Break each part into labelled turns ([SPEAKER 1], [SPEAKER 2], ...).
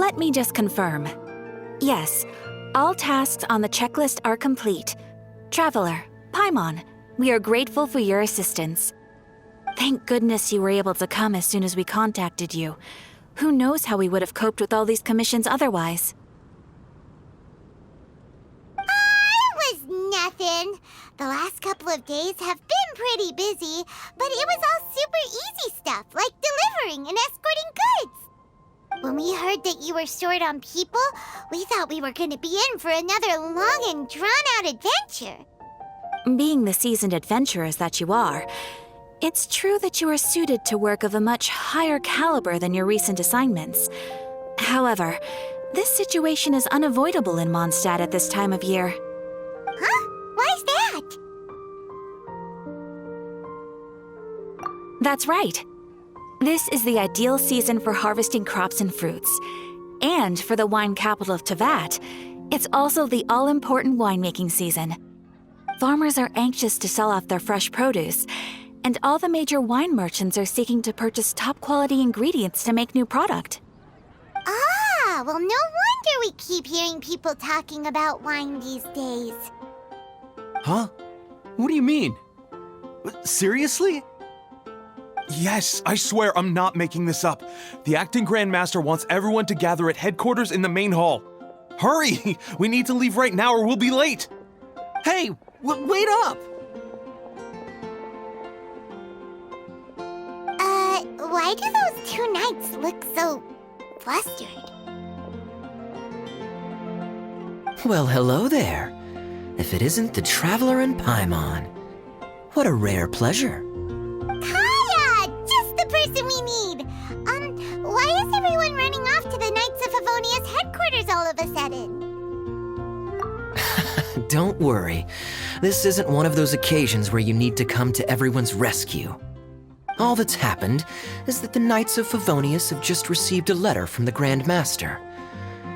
[SPEAKER 1] Let me just confirm. Yes, all tasks on the checklist are complete. Traveler, Paimon, we are grateful for your assistance. Thank goodness you were able to come as soon as we contacted you. Who knows how we would have coped with all these commissions otherwise?
[SPEAKER 2] It was nothing. The last couple of days have been pretty busy, but it was all super easy stuff, like delivering and escorting goods. When we heard that you were short on people, we thought we were going to be in for another long and drawn-out adventure.
[SPEAKER 1] Being the seasoned adventurers that you are, it's true that you are suited to work of a much higher caliber than your recent assignments. However, this situation is unavoidable in Mondstadt at this time of year.
[SPEAKER 2] Huh? Why's that?
[SPEAKER 1] That's right. This is the ideal season for harvesting crops and fruits. And for the wine capital of Teyvat, it's also the all-important winemaking season. Farmers are anxious to sell off their fresh produce, and all the major wine merchants are seeking to purchase top-quality ingredients to make new product.
[SPEAKER 2] Ah, well, no wonder we keep hearing people talking about wine these days.
[SPEAKER 3] Huh? What do you mean? Seriously? Yes, I swear I'm not making this up. The acting Grand Master wants everyone to gather at headquarters in the main hall. Hurry! We need to leave right now or we'll be late! Hey, wait up!
[SPEAKER 2] Why do those two knights look so flustered?
[SPEAKER 4] Well, hello there. If it isn't the Traveler and Paimon. What a rare pleasure.
[SPEAKER 2] Kaya! Just the person we need! Why is everyone running off to the Knights of Favonius headquarters all of a sudden?
[SPEAKER 4] Don't worry. This isn't one of those occasions where you need to come to everyone's rescue. All that's happened is that the Knights of Favonius have just received a letter from the Grand Master.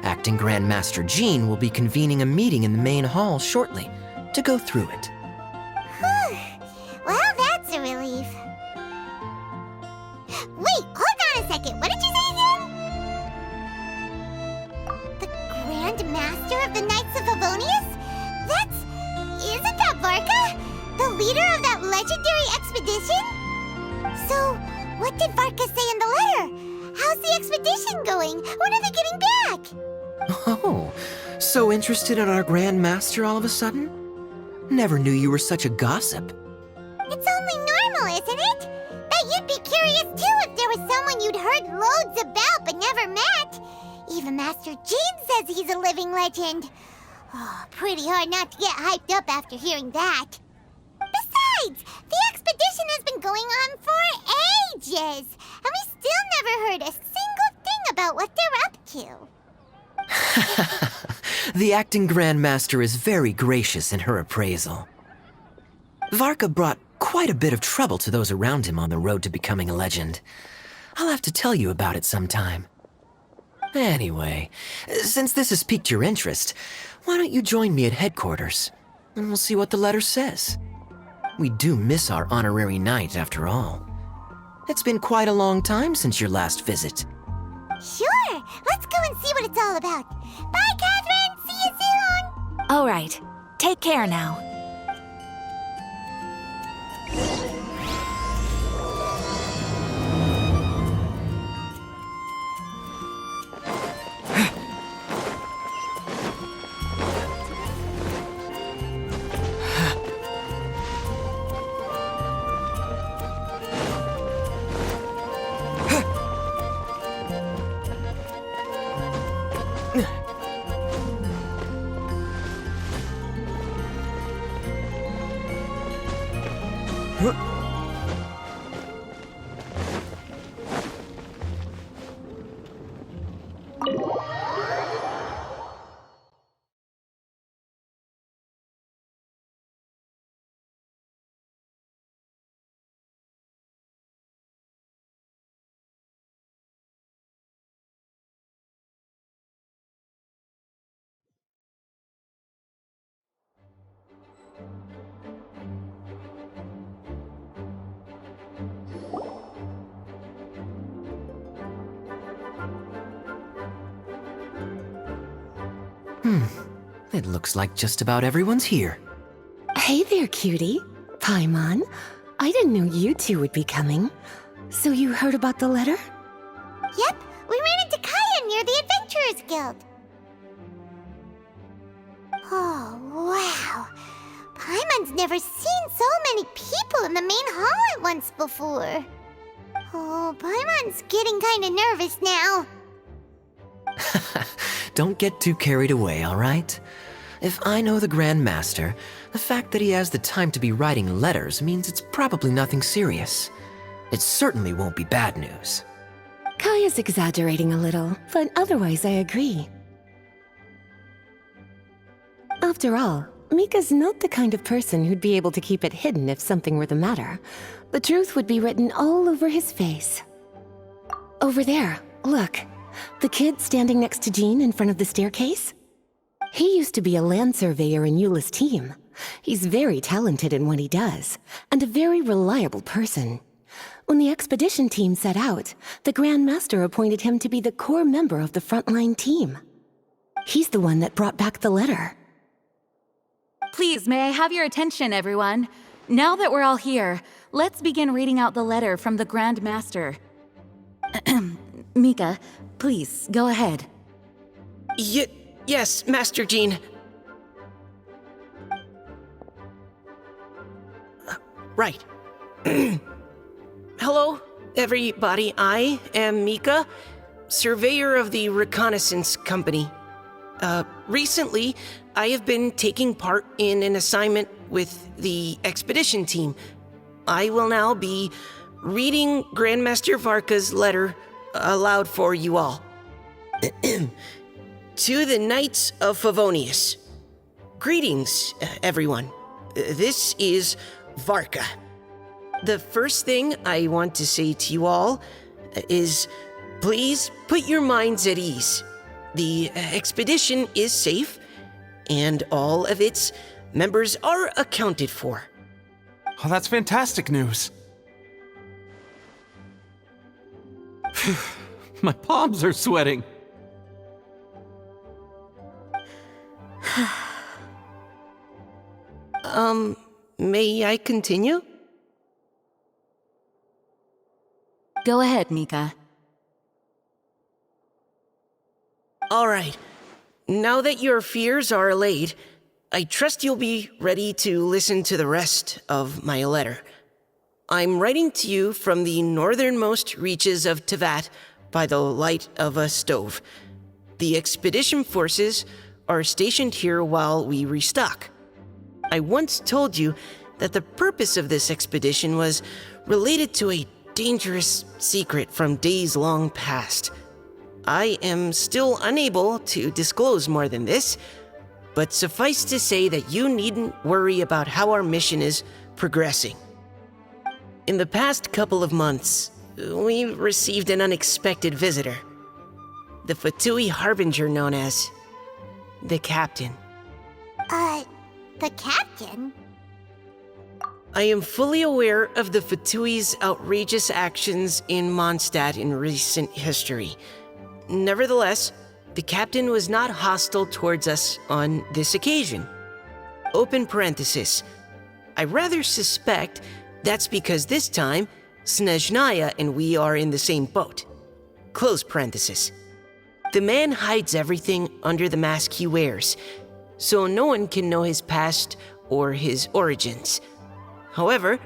[SPEAKER 4] Acting Grand Master Jean will be convening a meeting in the main hall shortly to go through it.
[SPEAKER 2] Well, that's a relief. Wait, hold on a second. What did you say again? The Grand Master of the Knights of Favonius? Isn't that Varka? The leader of that legendary expedition? So, what did Varka say in the letter? How's the expedition going? When are they getting back?
[SPEAKER 4] Oh, so interested in our Grand Master all of a sudden? Never knew you were such a gossip.
[SPEAKER 2] It's only normal, isn't it? That you'd be curious too if there was someone you'd heard loads about but never met. Even Master Jean says he's a living legend. Oh, pretty hard not to get hyped up after hearing that. Besides, the expedition has been going on for ages, and we still never heard a single thing about what they're up to.
[SPEAKER 4] The acting Grand Master is very gracious in her appraisal. Varka brought quite a bit of trouble to those around him on the road to becoming a legend. I'll have to tell you about it sometime. Anyway, since this has piqued your interest, why don't you join me at headquarters, and we'll see what the letter says. We do miss our honorary knight, after all. It's been quite a long time since your last visit.
[SPEAKER 2] Sure, let's go and see what it's all about. Bye, Catherine! See you soon!
[SPEAKER 1] All right, take care now.
[SPEAKER 4] It looks like just about everyone's here.
[SPEAKER 5] Hey there, cutie. Paimon. I didn't know you two would be coming. So you heard about the letter?
[SPEAKER 2] Yep, we ran into Kaya near the Adventurers Guild. Oh, wow. Paimon's never seen so many people in the main hall at once before. Oh, Paimon's getting kinda nervous now.
[SPEAKER 4] Don't get too carried away, all right? If I know the Grand Master, the fact that he has the time to be writing letters means it's probably nothing serious. It certainly won't be bad news.
[SPEAKER 5] Kaya's exaggerating a little, but otherwise I agree. After all, Mika's not the kind of person who'd be able to keep it hidden if something were the matter. The truth would be written all over his face. Over there, look. The kid standing next to Jean in front of the staircase? He used to be a land surveyor in Eula's team. He's very talented in what he does, and a very reliable person. When the expedition team set out, the Grand Master appointed him to be the core member of the frontline team. He's the one that brought back the letter.
[SPEAKER 1] Please, may I have your attention, everyone? Now that we're all here, let's begin reading out the letter from the Grand Master. Mika, please, go ahead.
[SPEAKER 4] Yes, Master Jean. Right. Hello, everybody. I am Mika, surveyor of the Reconnaissance Company. Recently, I have been taking part in an assignment with the expedition team. I will now be reading Grandmaster Varka's letter aloud for you all. To the Knights of Favonius. Greetings, everyone. This is Varka. The first thing I want to say to you all is please put your minds at ease. The expedition is safe, and all of its members are accounted for.
[SPEAKER 3] Oh, that's fantastic news. My palms are sweating.
[SPEAKER 4] May I continue?
[SPEAKER 1] Go ahead, Mika.
[SPEAKER 4] All right. Now that your fears are allayed, I trust you'll be ready to listen to the rest of my letter. I'm writing to you from the northernmost reaches of Teyvat by the light of a stove. The expedition forces are stationed here while we restock. I once told you that the purpose of this expedition was related to a dangerous secret from days long past. I am still unable to disclose more than this, but suffice to say that you needn't worry about how our mission is progressing. In the past couple of months, we received an unexpected visitor. The Fatui Harbinger known as the Captain.
[SPEAKER 2] The Captain?
[SPEAKER 4] I am fully aware of the Fatui's outrageous actions in Mondstadt in recent history. Nevertheless, the Captain was not hostile towards us on this occasion. Open parenthesis. I rather suspect that's because this time, Snezhnaya and we are in the same boat. Close parenthesis. The man hides everything under the mask he wears, so no one can know his past or his origins. However,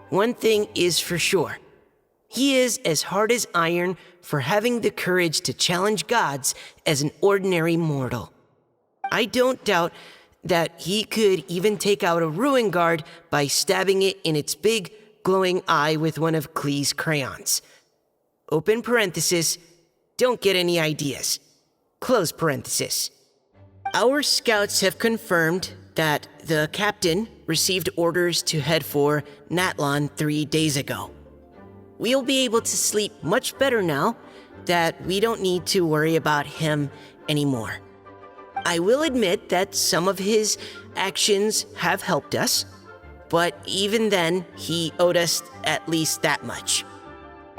[SPEAKER 4] one thing is for sure. He is as hard as iron for having the courage to challenge gods as an ordinary mortal. I don't doubt that he could even take out a ruin guard by stabbing it in its big, glowing eye with one of Klee's crayons. Open parenthesis, don't get any ideas. Close parenthesis. Our scouts have confirmed that the Captain received orders to head for Natlan 3 days ago. We'll be able to sleep much better now that we don't need to worry about him anymore. I will admit that some of his actions have helped us, but even then, he owed us at least that much.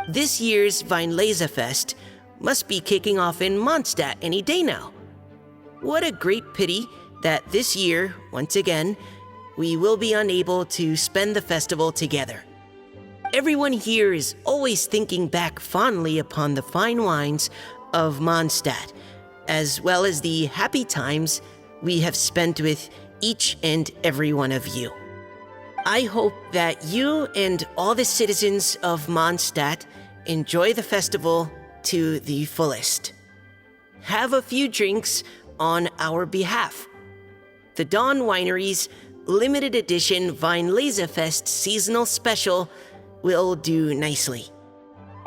[SPEAKER 4] This year's Weinlesefest must be kicking off in Mondstadt any day now.
[SPEAKER 6] What a great pity that this year, once again, we will be unable to spend the festival together. Everyone here is always thinking back fondly upon the fine wines of Mondstadt, as well as the happy times we have spent with each and every one of you. I hope that you and all the citizens of Mondstadt enjoy the festival to the fullest. Have a few drinks on our behalf. The Dawn Winery's limited edition Weinlesefest seasonal special will do nicely.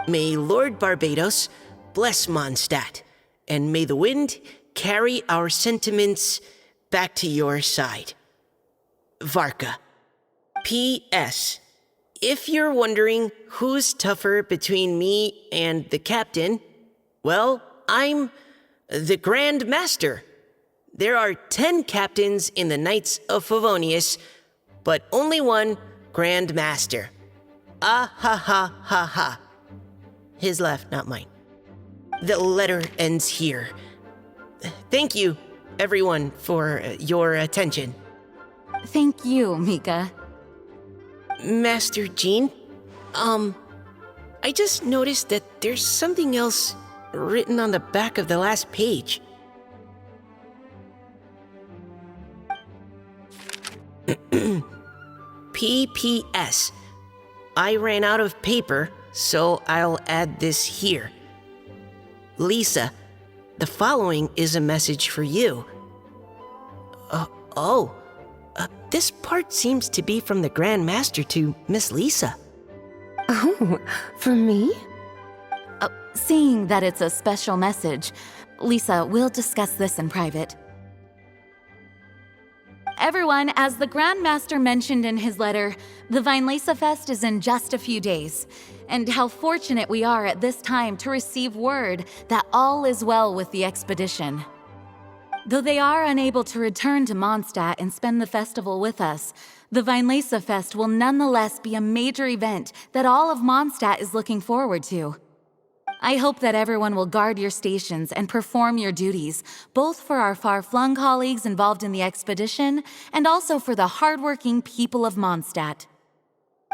[SPEAKER 6] May Lord Barbados bless Mondstadt, and may the wind carry our sentiments back to your side. Varka. P.S. If you're wondering who's tougher between me and the captain, well, I'm the Grand Master. There are 10 captains in the Knights of Favonius, but only one Grand Master. Ah ha ha ha ha. His laugh, not mine. The letter ends here. Thank you, everyone, for your attention.
[SPEAKER 1] Thank you, Mika.
[SPEAKER 6] Master Jean, I just noticed that there's something else written on the back of the last page. P.P.S. I ran out of paper, so I'll add this here. Lisa, the following is a message for you. This part seems to be from the Grand Master to Miss Lisa.
[SPEAKER 5] Oh, for me?
[SPEAKER 1] Seeing that it's a special message, Lisa, we'll discuss this in private. Everyone, as the Grand Master mentioned in his letter, the Weinlesefest is in just a few days, and how fortunate we are at this time to receive word that all is well with the expedition. Though they are unable to return to Mondstadt and spend the festival with us, the Weinlesefest will nonetheless be a major event that all of Mondstadt is looking forward to. I hope that everyone will guard your stations and perform your duties, both for our far-flung colleagues involved in the expedition and also for the hardworking people of Mondstadt.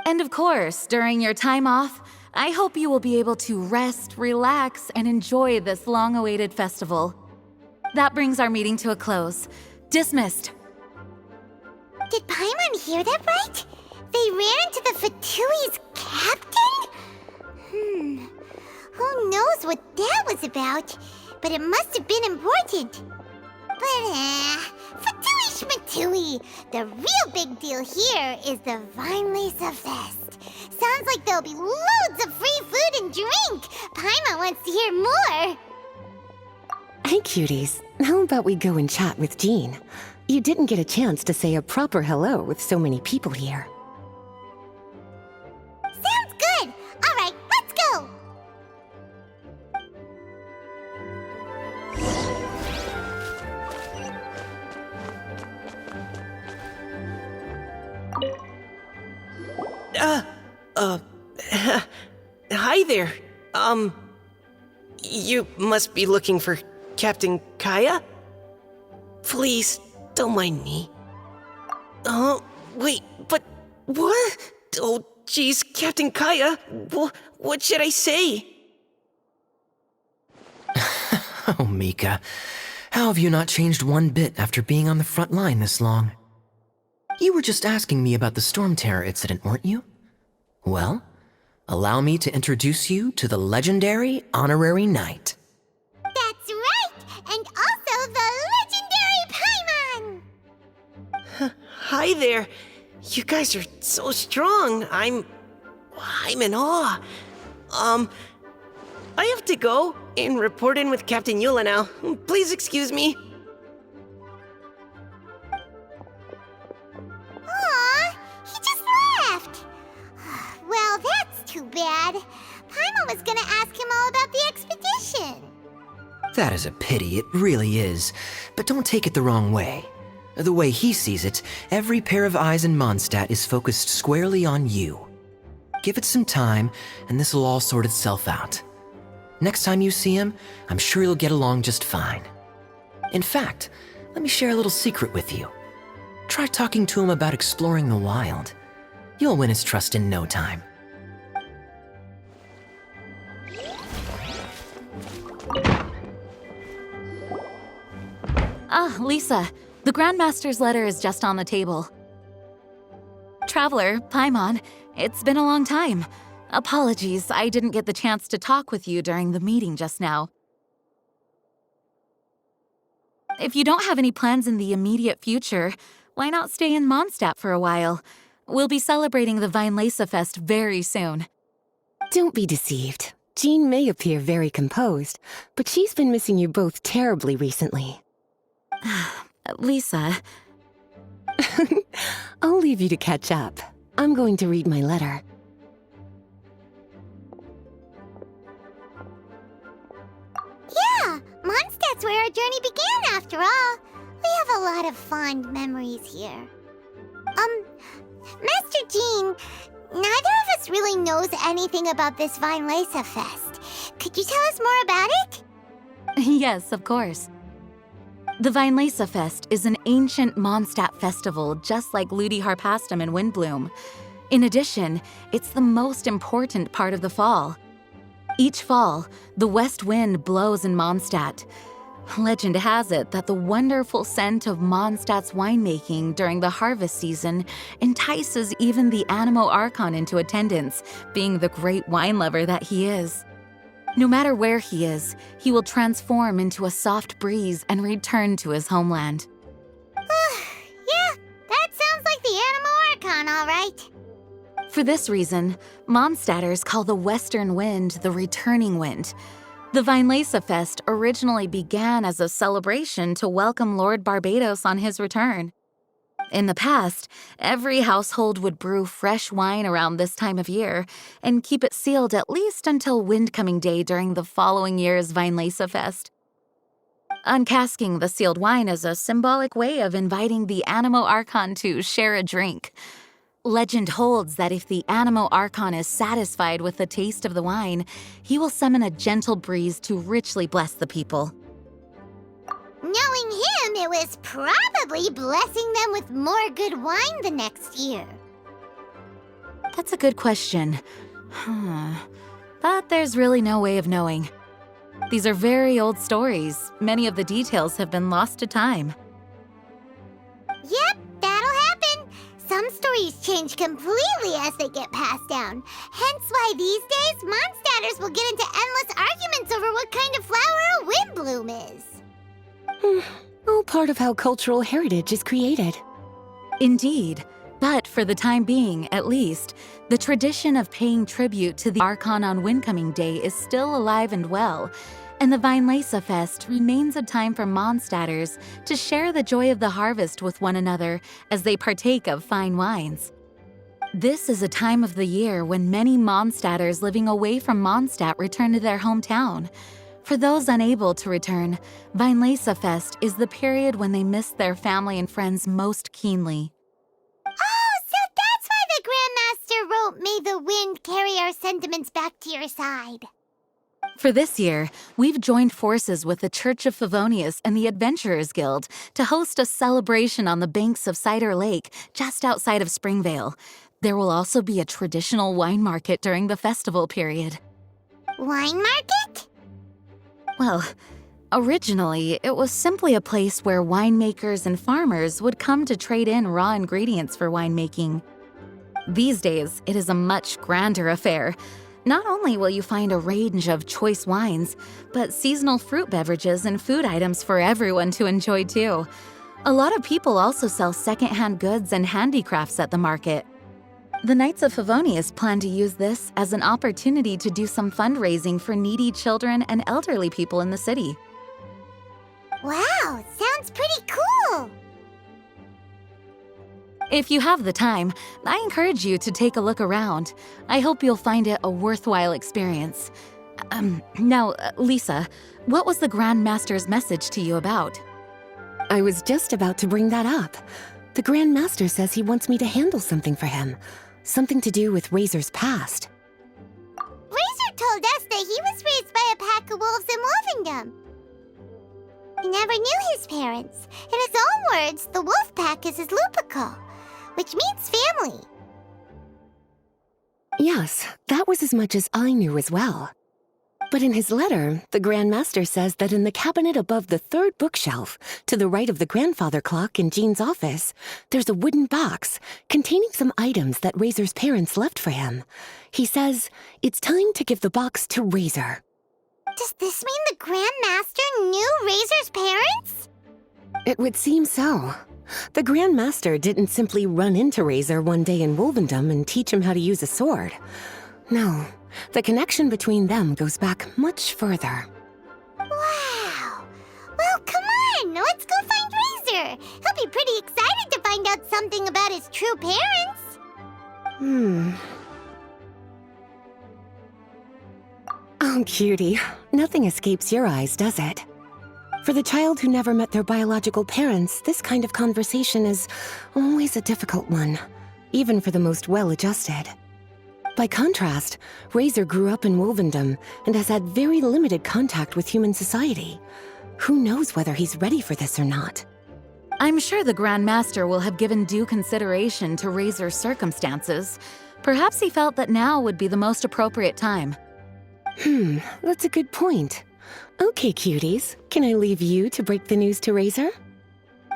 [SPEAKER 1] And of course, during your time off, I hope you will be able to rest, relax, and enjoy this long-awaited festival. That brings our meeting to a close. Dismissed.
[SPEAKER 2] Did Paimon hear that right? They ran into the Fatui's captain? Who knows what that was about? But it must have been important. But, Fatui Schmatui! The real big deal here is the Weinlesefest. Sounds like there'll be loads of free food and drink. Paimon wants to hear more.
[SPEAKER 5] Hey, cuties. How about we go and chat with Jean? You didn't get a chance to say a proper hello with so many people here.
[SPEAKER 2] Sounds good! Alright, let's go!
[SPEAKER 6] Hi there. You must be looking for Captain Kaya? Please, don't mind me. Oh, wait, but what? Oh, jeez, Captain Kaya, what should I say?
[SPEAKER 4] Oh, Mika. How have you not changed one bit after being on the front line this long? You were just asking me about the Storm Terror incident, weren't you? Well, allow me to introduce you to the legendary Honorary Knight.
[SPEAKER 2] That's right! And also the legendary Paimon!
[SPEAKER 6] Hi there. You guys are so strong. I'm in awe. I have to go and report in with Captain Eula now. Please excuse me.
[SPEAKER 2] Aw, he just left! Well, that's too bad. Paimon was gonna ask him all about the expedition.
[SPEAKER 4] That is a pity, it really is. But don't take it the wrong way. The way he sees it, every pair of eyes in Mondstadt is focused squarely on you. Give it some time, and this will all sort itself out. Next time you see him, I'm sure you'll get along just fine. In fact, let me share a little secret with you. Try talking to him about exploring the wild. You'll win his trust in no time.
[SPEAKER 1] Ah, Lisa, the Grandmaster's letter is just on the table. Traveler, Paimon, it's been a long time. Apologies, I didn't get the chance to talk with you during the meeting just now. If you don't have any plans in the immediate future, why not stay in Mondstadt for a while? We'll be celebrating the Weinlese Fest very soon.
[SPEAKER 5] Don't be deceived. Jean may appear very composed, but she's been missing you both terribly recently.
[SPEAKER 1] Lisa,
[SPEAKER 5] I'll leave you to catch up. I'm going to read my letter.
[SPEAKER 2] Yeah, Mondstadt's where our journey began after all. We have a lot of fond memories here. Master Jean, neither of us really knows anything about this Weinlese Fest. Could you tell us more about it?
[SPEAKER 1] yes, of course. The Weinlese Fest is an ancient Mondstadt festival just like Ludi Harpastum and Windbloom. In addition, it's the most important part of the fall. Each fall, the west wind blows in Mondstadt. Legend has it that the wonderful scent of Mondstadt's winemaking during the harvest season entices even the Animo Archon into attendance, being the great wine lover that he is. No matter where he is, he will transform into a soft breeze and return to his homeland.
[SPEAKER 2] Yeah, that sounds like the Animo Archon, all right.
[SPEAKER 1] For this reason, Mondstadters call the western wind the returning wind. The Weinlese Fest originally began as a celebration to welcome Lord Barbados on his return. In the past, every household would brew fresh wine around this time of year and keep it sealed at least until Windcoming Day during the following year's Weinlese Fest. Uncasking the sealed wine is a symbolic way of inviting the Animo Archon to share a drink. Legend holds that if the Animo Archon is satisfied with the taste of the wine, he will summon a gentle breeze to richly bless the people.
[SPEAKER 2] Knowing him, it was probably blessing them with more good wine the next year.
[SPEAKER 1] That's a good question. But there's really no way of knowing. These are very old stories. Many of the details have been lost to time.
[SPEAKER 2] Yep, that'll happen. Some stories change completely as they get passed down. Hence why these days, Mondstadters will get into endless arguments over what kind of flower a windbloom is.
[SPEAKER 5] All part of how cultural heritage is created.
[SPEAKER 1] Indeed. But for the time being, at least, the tradition of paying tribute to the Archon on Windcoming Day is still alive and well, and the Weinlese Fest remains a time for Mondstadters to share the joy of the harvest with one another as they partake of fine wines. This is a time of the year when many Mondstadters living away from Mondstadt return to their hometown. For those unable to return, Weinlese Fest is the period when they miss their family and friends most keenly.
[SPEAKER 2] Oh, so that's why the Grandmaster wrote, "May the wind carry our sentiments back to your side."
[SPEAKER 1] For this year, we've joined forces with the Church of Favonius and the Adventurers Guild to host a celebration on the banks of Cider Lake just outside of Springvale. There will also be a traditional wine market during the festival period.
[SPEAKER 2] Wine market?
[SPEAKER 1] Well, originally, it was simply a place where winemakers and farmers would come to trade in raw ingredients for winemaking. These days, it is a much grander affair. Not only will you find a range of choice wines, but seasonal fruit beverages and food items for everyone to enjoy too. A lot of people also sell secondhand goods and handicrafts at the market. The Knights of Favonius plan to use this as an opportunity to do some fundraising for needy children and elderly people in the city.
[SPEAKER 2] Wow, sounds pretty cool.
[SPEAKER 1] If you have the time, I encourage you to take a look around. I hope you'll find it a worthwhile experience. Now, Lisa, what was the Grand Master's message to you about?
[SPEAKER 5] I was just about to bring that up. The Grand Master says he wants me to handle something for him. Something to do with Razor's past.
[SPEAKER 2] Razor told us that he was raised by a pack of wolves in Wolvendom. He never knew his parents. In his own words, the wolf pack is his lupical, which means family.
[SPEAKER 5] Yes, that was as much as I knew as well. But in his letter, the Grand Master says that in the cabinet above the third bookshelf, to the right of the grandfather clock in Jean's office, there's a wooden box containing some items that Razor's parents left for him. He says it's time to give the box to Razor.
[SPEAKER 2] Does this mean the Grand Master knew Razor's parents?
[SPEAKER 5] It would seem so. The Grand Master didn't simply run into Razor one day in Wolvendom and teach him how to use a sword. No, the connection between them goes back much further.
[SPEAKER 2] Wow! Well, come on! Let's go find Razor! He'll be pretty excited to find out something about his true parents!
[SPEAKER 5] Oh, cutie. Nothing escapes your eyes, does it? For the child who never met their biological parents, this kind of conversation is always a difficult one, even for the most well-adjusted. By contrast, Razor grew up in Wolvendom and has had very limited contact with human society. Who knows whether he's ready for this or not?
[SPEAKER 7] I'm sure the Grand Master will have given due consideration to Razor's circumstances. Perhaps he felt that now would be the most appropriate time.
[SPEAKER 5] That's a good point. Okay, cuties, can I leave you to break the news to Razor?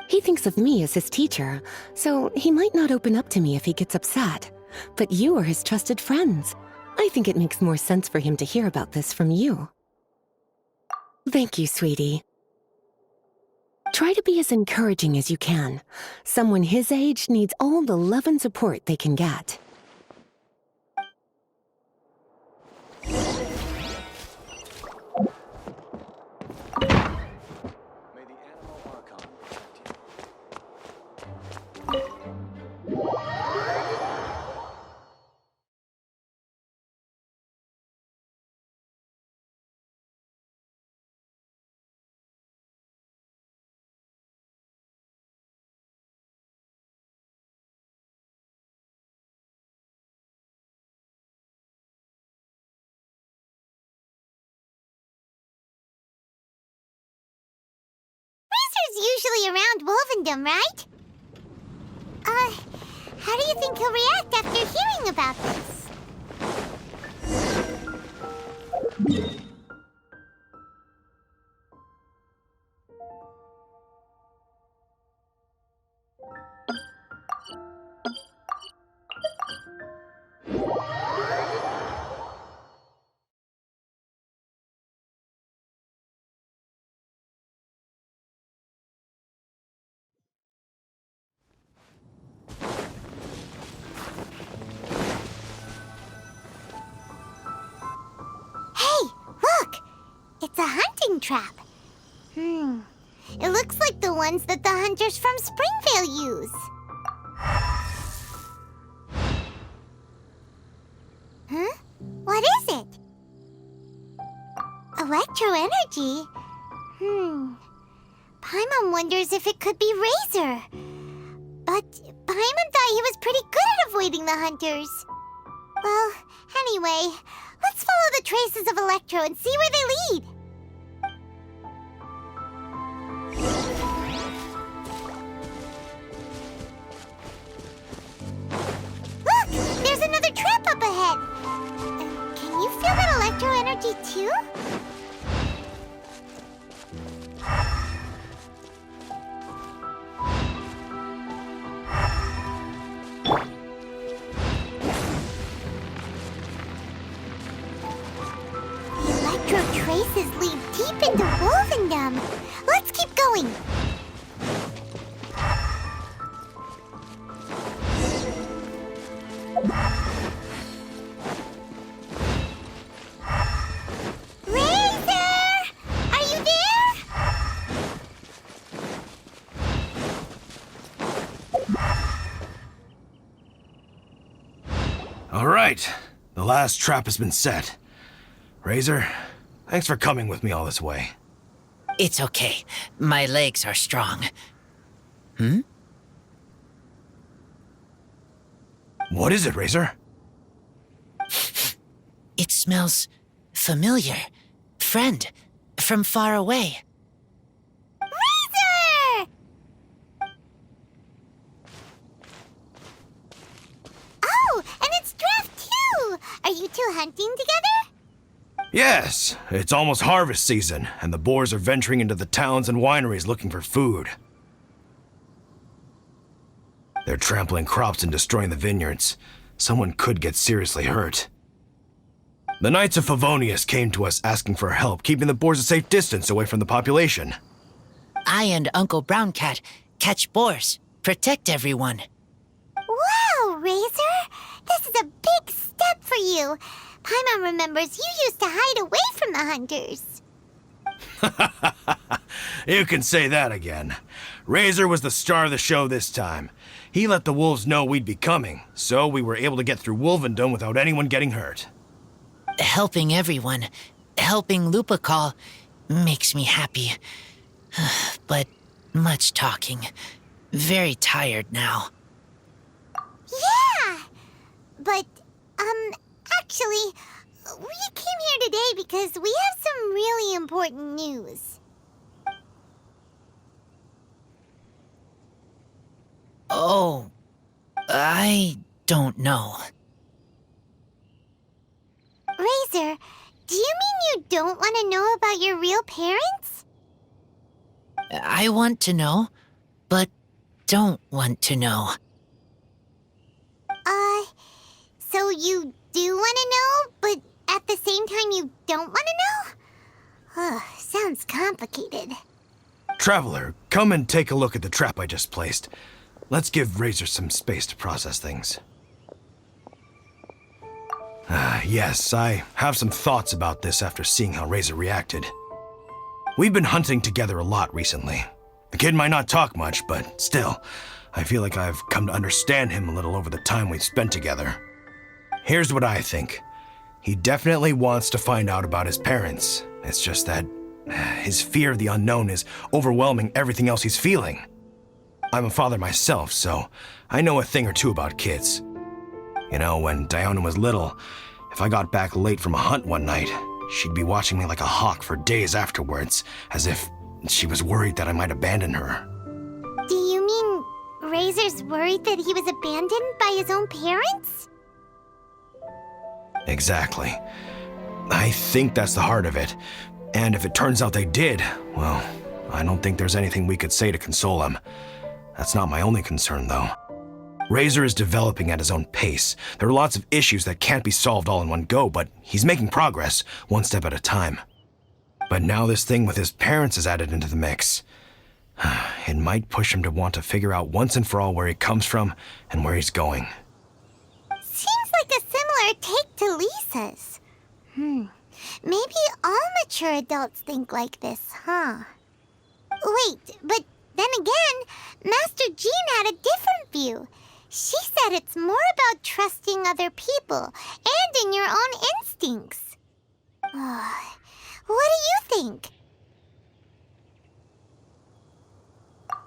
[SPEAKER 5] He thinks of me as his teacher, so he might not open up to me if he gets upset. But you are his trusted friends. I think it makes more sense for him to hear about this from you. Thank you, sweetie. Try to be as encouraging as you can. Someone his age needs all the love and support they can get.
[SPEAKER 2] Usually around Wolvendom, right? How do you think he'll react after hearing about this? It's a hunting trap. It looks like the ones that the hunters from Springvale use. Huh? What is it? Electro energy? Paimon wonders if it could be Razor. But Paimon thought he was pretty good at avoiding the hunters. Well, anyway, let's follow the traces of Electro and see where they lead. Look! There's another trap up ahead! Can you feel that Electro energy too? Traces lead deep into Wolvendom. Let's keep going. Razor! Are you there?
[SPEAKER 8] All right. The last trap has been set. Razor, thanks for coming with me all this way.
[SPEAKER 6] It's okay. My legs are strong.
[SPEAKER 8] What is it, Razor?
[SPEAKER 6] It smells familiar. Friend, from far away.
[SPEAKER 2] you hunting together?
[SPEAKER 8] Yes, it's almost harvest season, and the boars are venturing into the towns and wineries looking for food. They're trampling crops and destroying the vineyards. Someone could get seriously hurt. The Knights of Favonius came to us asking for help keeping the boars a safe distance away from the population.
[SPEAKER 9] I and Uncle Brown Cat catch boars, protect everyone.
[SPEAKER 2] Wow, Razor! This is a big step for you. Paimon remembers you used to hide away from the hunters.
[SPEAKER 8] You can say that again. Razor was the star of the show this time. He let the wolves know we'd be coming, so we were able to get through Wolvendom without anyone getting hurt.
[SPEAKER 9] Helping everyone, helping Lupical, makes me happy. But much talking. Very tired now.
[SPEAKER 2] Yeah! But, actually, we came here today because we have some really important news.
[SPEAKER 9] Oh, I don't know.
[SPEAKER 2] Razor, do you mean you don't want to know about your real parents?
[SPEAKER 9] I want to know, but don't want to know.
[SPEAKER 2] So you do want to know, but at the same time you don't want to know? Sounds complicated.
[SPEAKER 8] Traveler, come and take a look at the trap I just placed. Let's give Razor some space to process things. Yes, I have some thoughts about this after seeing how Razor reacted. We've been hunting together a lot recently. The kid might not talk much, but still, I feel like I've come to understand him a little over the time we've spent together. Here's what I think. He definitely wants to find out about his parents. It's just that his fear of the unknown is overwhelming everything else he's feeling. I'm a father myself, so I know a thing or two about kids. You know, when Diana was little, if I got back late from a hunt one night, she'd be watching me like a hawk for days afterwards, as if she was worried that I might abandon her.
[SPEAKER 2] Do you mean Razor's worried that he was abandoned by his own parents?
[SPEAKER 8] Exactly. I think that's the heart of it. And if it turns out they did, well, I don't think there's anything we could say to console him. That's not my only concern, though. Razor is developing at his own pace. There are lots of issues that can't be solved all in one go, but he's making progress, one step at a time. But now this thing with his parents is added into the mix. It might push him to want to figure out once and for all where he comes from and where he's going.
[SPEAKER 2] Seems like a similar take to Lisa's. Maybe all mature adults think like this, huh? Wait, but then again, Master Jean had a different view. She said it's more about trusting other people and in your own instincts. What do you think?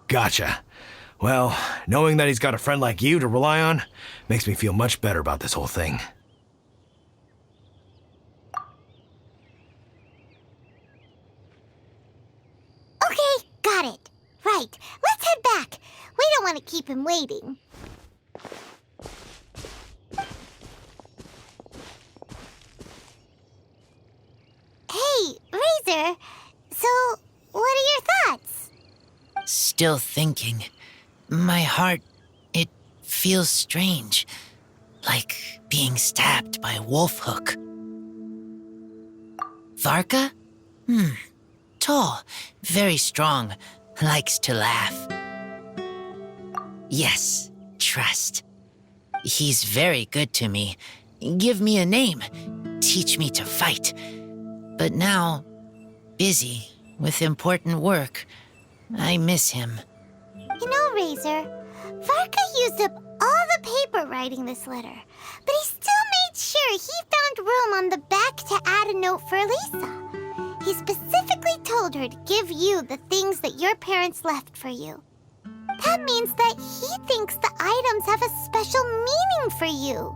[SPEAKER 8] Gotcha. Well, knowing that he's got a friend like you to rely on makes me feel much better about this whole thing.
[SPEAKER 2] Okay, got it. Right, let's head back. We don't want to keep him waiting. Hey, Razor. So, what are your thoughts?
[SPEAKER 9] Still thinking. My heart, it feels strange. Like being stabbed by a wolf hook. Varka? Tall, very strong, likes to laugh. Yes, trust. He's very good to me. Give me a name, teach me to fight. But now, busy with important work, I miss him.
[SPEAKER 2] You know, Razor, Varka used up all the paper writing this letter, but he still made sure he found room on the back to add a note for Lisa. He specifically told her to give you the things that your parents left for you. That means that he thinks the items have a special meaning for you.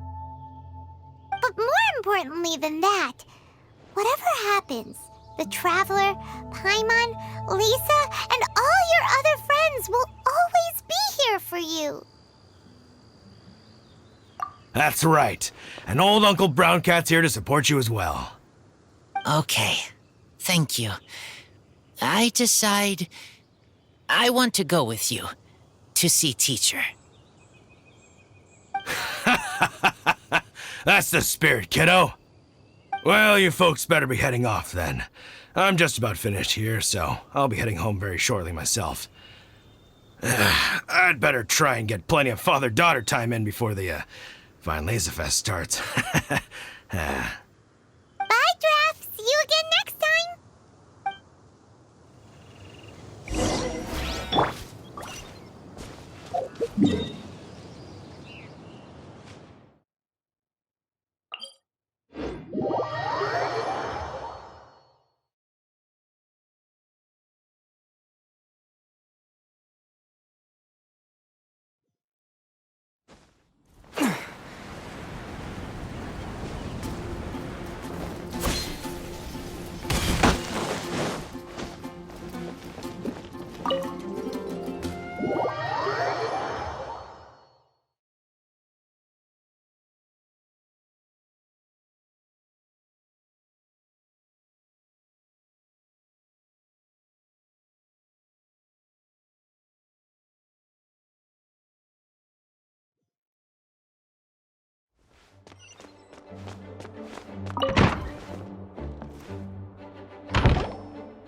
[SPEAKER 2] But more importantly than that, whatever happens, the Traveler, Paimon, Lisa, and all your other friends will always be here for you.
[SPEAKER 8] That's right. And old Uncle Brown Cat's here to support you as well.
[SPEAKER 9] Okay, thank you. I decide I want to go with you to see teacher.
[SPEAKER 8] That's the spirit, kiddo. Well, you folks better be heading off then. I'm just about finished here, so I'll be heading home very shortly myself. I'd better try and get plenty of father-daughter time in before the Fine Laserfest starts.
[SPEAKER 2] Bye, Draf. See you again next time.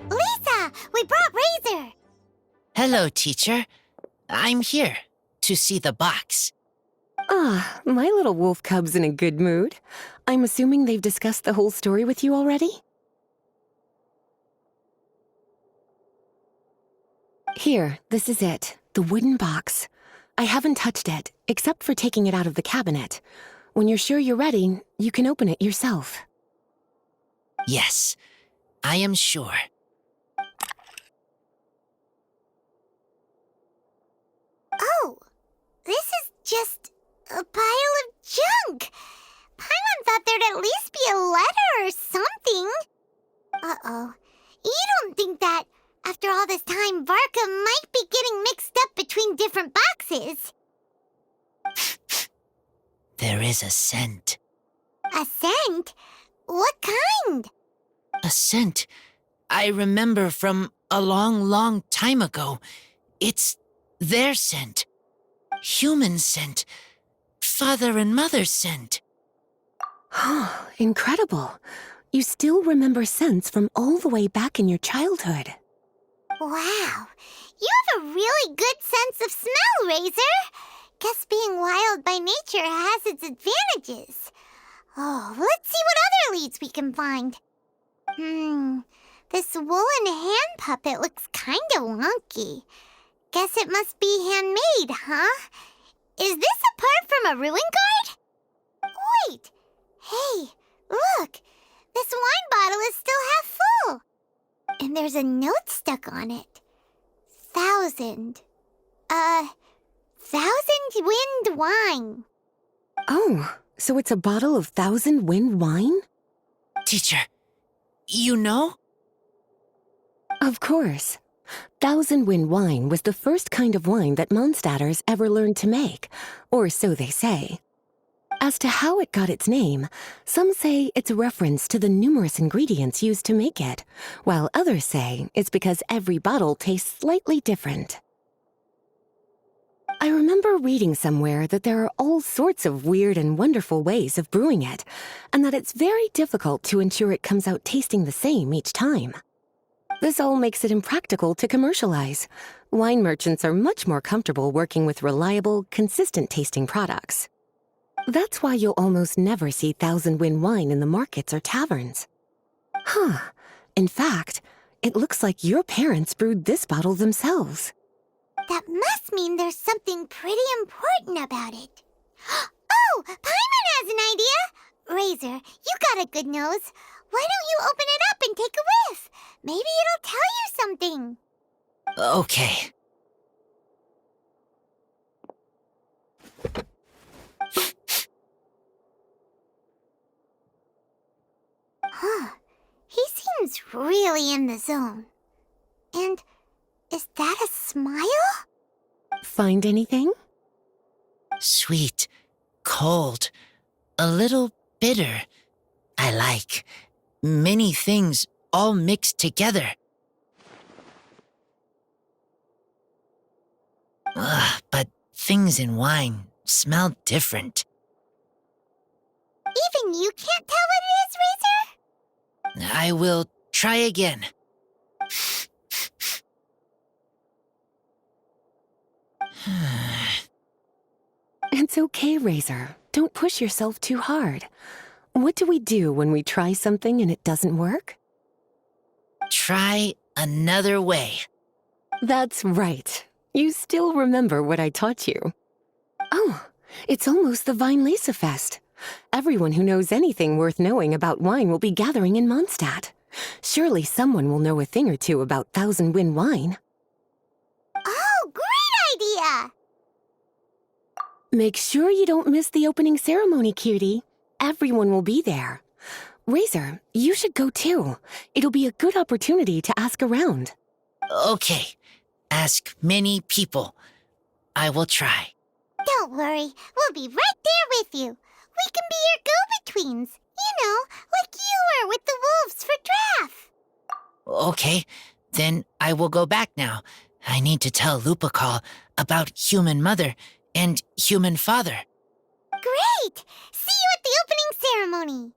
[SPEAKER 2] Lisa, we brought Razor.
[SPEAKER 9] Hello, teacher. I'm here to see the box.
[SPEAKER 5] Ah, my little wolf cub's in a good mood. I'm assuming they've discussed the whole story with you already? Here, this is it. The wooden box. I haven't touched it, except for taking it out of the cabinet. When you're sure you're ready, you can open it yourself.
[SPEAKER 9] Yes, I am sure.
[SPEAKER 2] Oh, this is just a pile of junk. Paimon thought there'd at least be a letter or something. Uh-oh. You don't think that, after all this time, Varka might be getting mixed up between different boxes?
[SPEAKER 9] There is a scent.
[SPEAKER 2] A scent? What kind?
[SPEAKER 9] A scent I remember from a long, long time ago. It's their scent. Human scent. Father and mother's scent.
[SPEAKER 5] Incredible. You still remember scents from all the way back in your childhood.
[SPEAKER 2] Wow. You have a really good sense of smell, Razor. Guess being wild by nature has its advantages. Oh, let's see what other leads we can find. This woolen hand puppet looks kinda wonky. Guess it must be handmade, huh? Is this a part from a ruin guard? Wait! Hey, look! This wine bottle is still half full. And there's a note stuck on it. 1,000 wind wine.
[SPEAKER 5] Oh, so it's a bottle of 1,000 wind wine?
[SPEAKER 9] Teacher, you know?
[SPEAKER 5] Of course. 1,000 wind wine was the first kind of wine that Mondstadters ever learned to make, or so they say. As to how it got its name, some say it's a reference to the numerous ingredients used to make it, while others say it's because every bottle tastes slightly different. I remember reading somewhere that there are all sorts of weird and wonderful ways of brewing it, and that it's very difficult to ensure it comes out tasting the same each time. This all makes it impractical to commercialize. Wine merchants are much more comfortable working with reliable, consistent-tasting products. That's why you'll almost never see 1,000 wind wine in the markets or taverns. In fact, it looks like your parents brewed this bottle themselves.
[SPEAKER 2] That must mean there's something pretty important about it. Oh, Paimon has an idea! Razor, you got a good nose. Why don't you open it up and take a whiff? Maybe it'll tell you something.
[SPEAKER 9] Okay.
[SPEAKER 2] He seems really in the zone. And is that a smile?
[SPEAKER 5] Find anything?
[SPEAKER 9] Sweet, cold, a little bitter. I like many things all mixed together. But things in wine smell different.
[SPEAKER 2] Even you can't tell what it is, Razor?
[SPEAKER 9] I will try again.
[SPEAKER 5] It's okay, Razor. Don't push yourself too hard. What do we do when we try something and it doesn't work?
[SPEAKER 9] Try another way.
[SPEAKER 5] That's right. You still remember what I taught you. Oh, it's almost the Weinlese Fest. Everyone who knows anything worth knowing about wine will be gathering in Mondstadt. Surely someone will know a thing or two about Thousand Wind wine.
[SPEAKER 2] Oh, great idea!
[SPEAKER 5] Make sure you don't miss the opening ceremony, cutie. Everyone will be there. Razor, you should go too. It'll be a good opportunity to ask around.
[SPEAKER 9] Okay, ask many people. I will try.
[SPEAKER 2] Don't worry, we'll be right there with you. We can be your go-betweens. You know, like you were with the wolves for Draff.
[SPEAKER 9] Okay, then I will go back now. I need to tell Lupacol about Human Mother and Human Father.
[SPEAKER 2] Great! See you at the opening ceremony.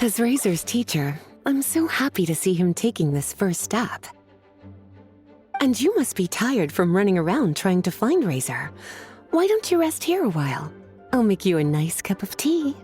[SPEAKER 5] As Razor's teacher, I'm so happy to see him taking this first step. And you must be tired from running around trying to find Razor. Why don't you rest here a while? I'll make you a nice cup of tea.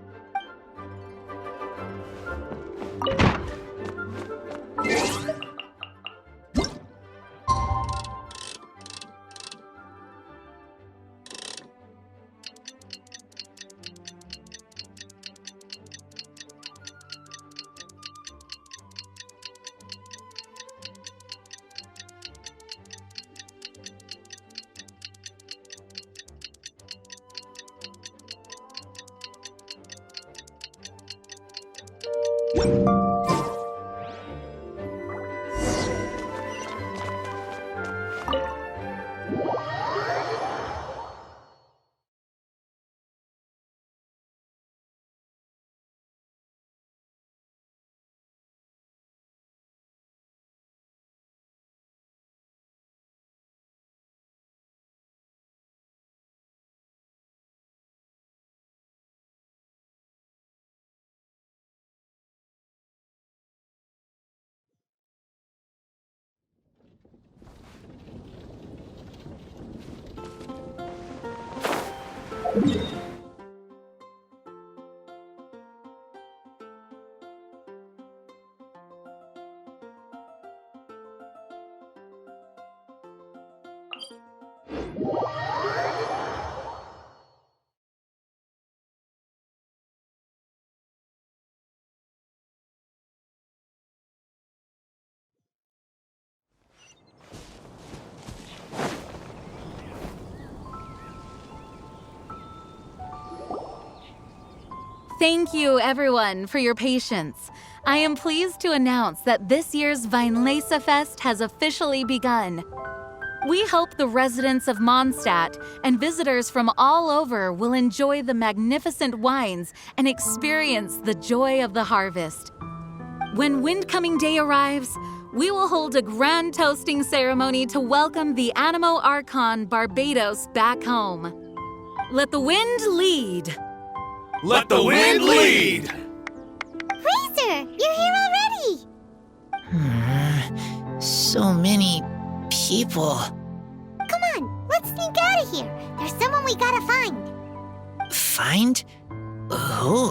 [SPEAKER 7] Thank you, everyone, for your patience. I am pleased to announce that this year's Weinlese Fest has officially begun. We hope the residents of Mondstadt and visitors from all over will enjoy the magnificent wines and experience the joy of the harvest. When Windcoming Day arrives, we will hold a grand toasting ceremony to welcome the Animo Archon Barbados back home. Let the wind lead.
[SPEAKER 3] Let the wind lead!
[SPEAKER 2] Razor, you're here already.
[SPEAKER 9] So many people.
[SPEAKER 2] Come on, let's sneak out of here. There's someone we gotta find.
[SPEAKER 9] Find? Who?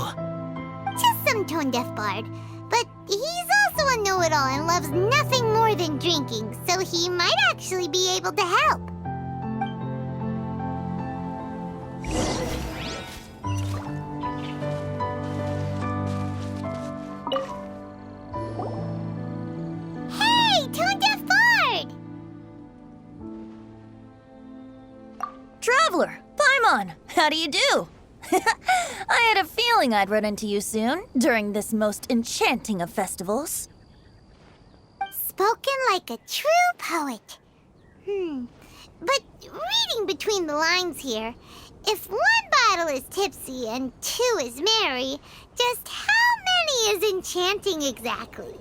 [SPEAKER 2] Just some tone-deaf bard. But he's also a know-it-all and loves nothing more than drinking, so he might actually be able to help. Hey, tone-deaf bard!
[SPEAKER 10] Traveler, Paimon, how do you do? I had a feeling I'd run into you soon, during this most enchanting of festivals.
[SPEAKER 2] Spoken like a true poet. But reading between the lines here, if one bottle is tipsy and 2 is merry, just how many is enchanting exactly?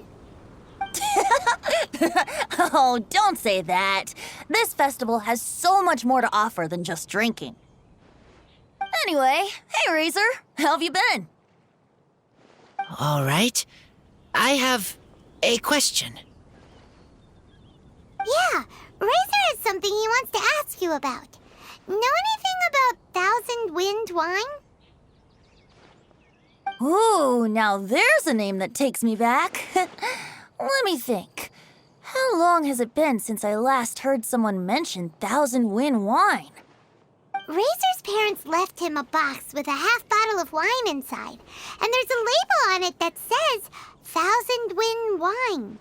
[SPEAKER 10] Oh, don't say that. This festival has so much more to offer than just drinking. Anyway, hey Razor, how have you been?
[SPEAKER 9] All right. I have a question.
[SPEAKER 2] Yeah, Razor has something he wants to ask you about. Know anything about Thousand Wind wine?
[SPEAKER 10] Ooh, now there's a name that takes me back. Let me think. How long has it been since I last heard someone mention Thousand Wind wine?
[SPEAKER 2] Razor's parents left him a box with a half bottle of wine inside, and there's a label on it that says Thousand Wind wine.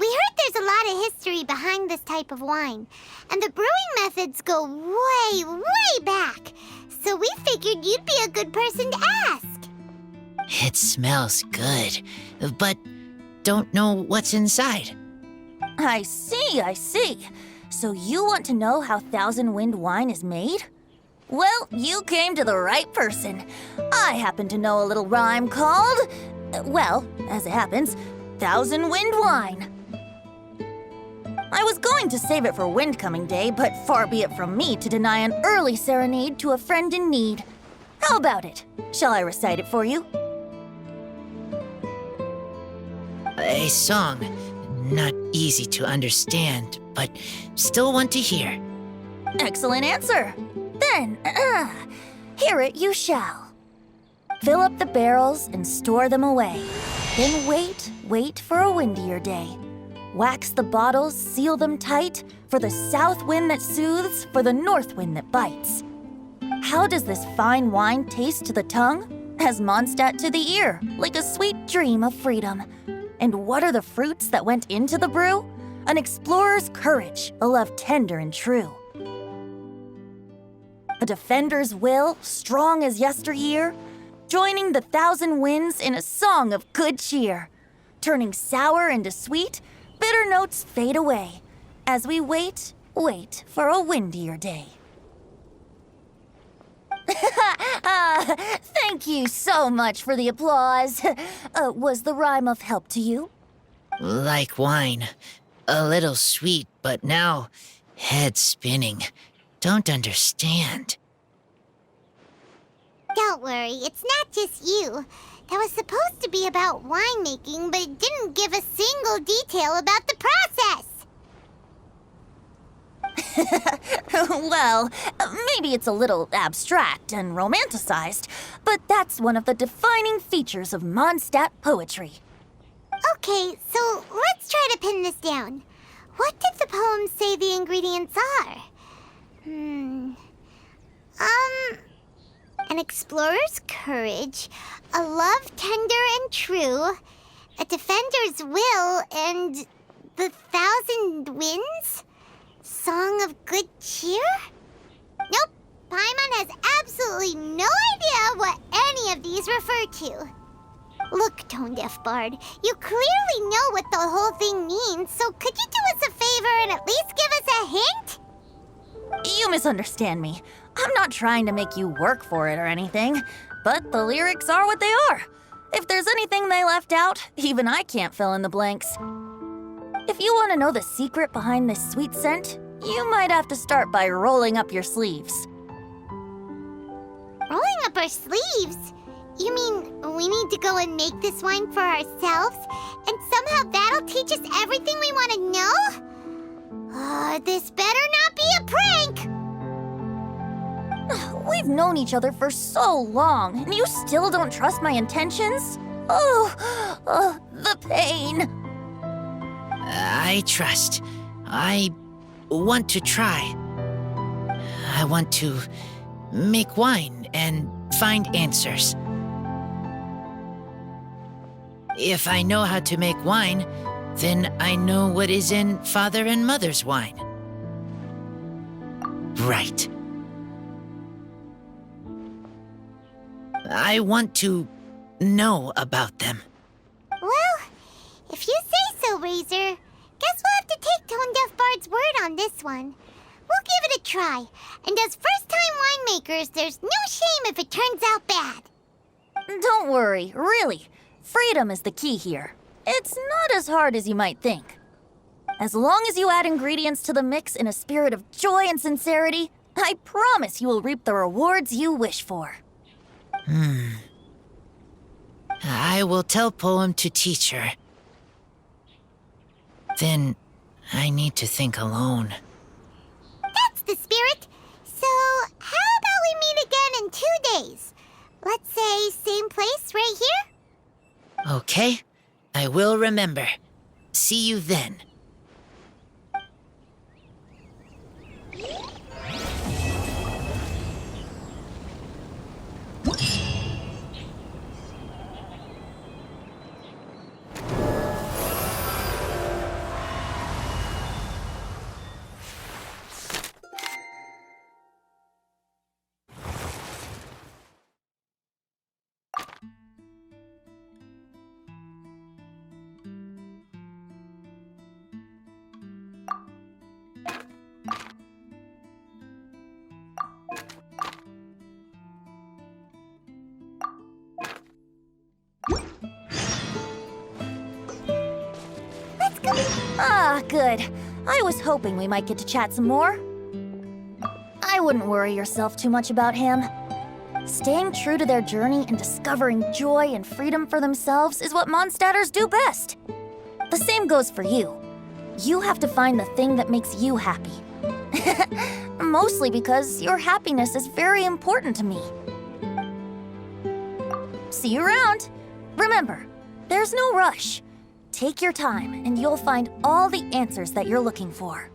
[SPEAKER 2] We heard there's a lot of history behind this type of wine, and the brewing methods go way, way back, so we figured you'd be a good person to ask.
[SPEAKER 9] It smells good, but don't know what's inside.
[SPEAKER 10] I see. So you want to know how Thousand Wind wine is made? Well, you came to the right person. I happen to know a little rhyme called, well, as it happens, Thousand Wind wine. I was going to save it for Windcoming Day, but far be it from me to deny an early serenade to a friend in need. How about it? Shall I recite it for you?
[SPEAKER 9] A song. Not easy to understand, but still want to hear.
[SPEAKER 10] Excellent answer. Then, hear it you shall. Fill up the barrels and store them away. Then wait for a windier day. Wax the bottles, seal them tight, for the south wind that soothes, for the north wind that bites. How does this fine wine taste to the tongue? As Mondstadt to the ear, like a sweet dream of freedom. And what are the fruits that went into the brew? An explorer's courage, a love tender and true. A defender's will, strong as yesteryear, joining the thousand winds in a song of good cheer. Turning sour into sweet, bitter notes fade away, as we wait for a windier day. Thank you so much for the applause. Was the rhyme of help to you?
[SPEAKER 9] Like wine. A little sweet, but now head spinning. Don't understand.
[SPEAKER 2] Don't worry, it's not just you. That was supposed to be about winemaking, but it didn't give a single detail about the process.
[SPEAKER 10] Well, maybe it's a little abstract and romanticized, but that's one of the defining features of Mondstadt poetry.
[SPEAKER 2] Okay, so let's try to pin this down. What did the poem say the ingredients are? An explorer's courage, a love tender and true, a defender's will, and the thousand winds? Song of good cheer? Nope, Paimon has absolutely no idea what any of these refer to. Look, Tone-Deaf Bard, you clearly know what the whole thing means, so could you do us a favor and at least give us a hint?
[SPEAKER 10] You misunderstand me. I'm not trying to make you work for it or anything, but the lyrics are what they are. If there's anything they left out, even I can't fill in the blanks. If you want to know the secret behind this sweet scent, you might have to start by rolling up your sleeves.
[SPEAKER 2] Rolling up our sleeves? You mean we need to go and make this wine for ourselves, and somehow that'll teach us everything we want to know? This better not be a prank!
[SPEAKER 10] We've known each other for so long, and you still don't trust my intentions? The pain.
[SPEAKER 9] I trust. I want to try. I want to make wine and find answers. If I know how to make wine, then I know what is in Father and Mother's wine. Right. I want to know about them.
[SPEAKER 2] Well, if you say so, Razor, guess we'll have to take Tone-Deaf Bard's word on this one. We'll try. And as first-time winemakers, there's no shame if it turns out bad.
[SPEAKER 10] Don't worry, really. Freedom is the key here. It's not as hard as you might think. As long as you add ingredients to the mix in a spirit of joy and sincerity, I promise you will reap the rewards you wish for.
[SPEAKER 9] I will tell Poem to teach her. Then I need to think alone.
[SPEAKER 2] That's the spirit. So, how about we meet again in 2 days? Let's say same place right here?
[SPEAKER 9] Okay, I will remember. See you then.
[SPEAKER 10] Ah, good. I was hoping we might get to chat some more. I wouldn't worry yourself too much about him. Staying true to their journey and discovering joy and freedom for themselves is what Mondstadters do best. The same goes for you. You have to find the thing that makes you happy. Mostly because your happiness is very important to me. See you around. Remember, there's no rush. Take your time, and you'll find all the answers that you're looking for.